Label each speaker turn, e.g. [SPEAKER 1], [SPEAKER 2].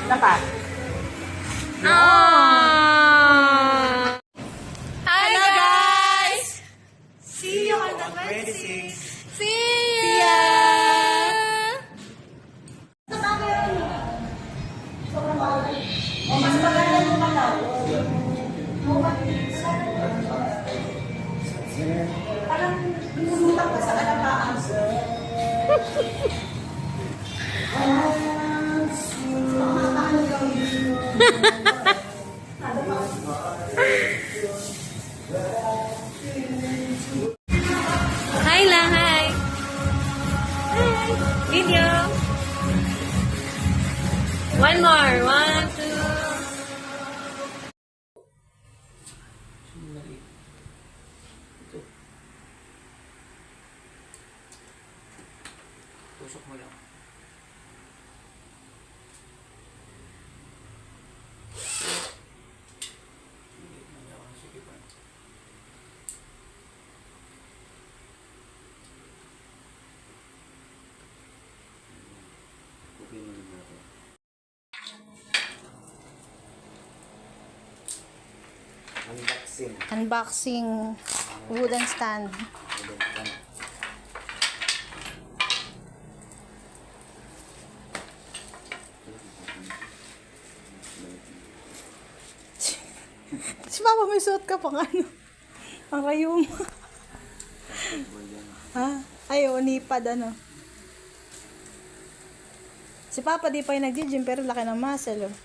[SPEAKER 1] Dapat.
[SPEAKER 2] Hi guys!
[SPEAKER 1] See you on the 26th.
[SPEAKER 2] See ya!
[SPEAKER 1] O, mas maganda mo ka daw. Parang lumutang ka sa alapaang.
[SPEAKER 2] Hi lang, hi! Hi! Video! One more! One, two...
[SPEAKER 3] Tusok mo lang. Unboxing.
[SPEAKER 2] Unboxing wooden stand. Si Papa may suot ka pang ano? Ang rayo mo. Ha? Ay, nipad ano. Si Papa di pa yung nag-gym pero laki ng muscle oh.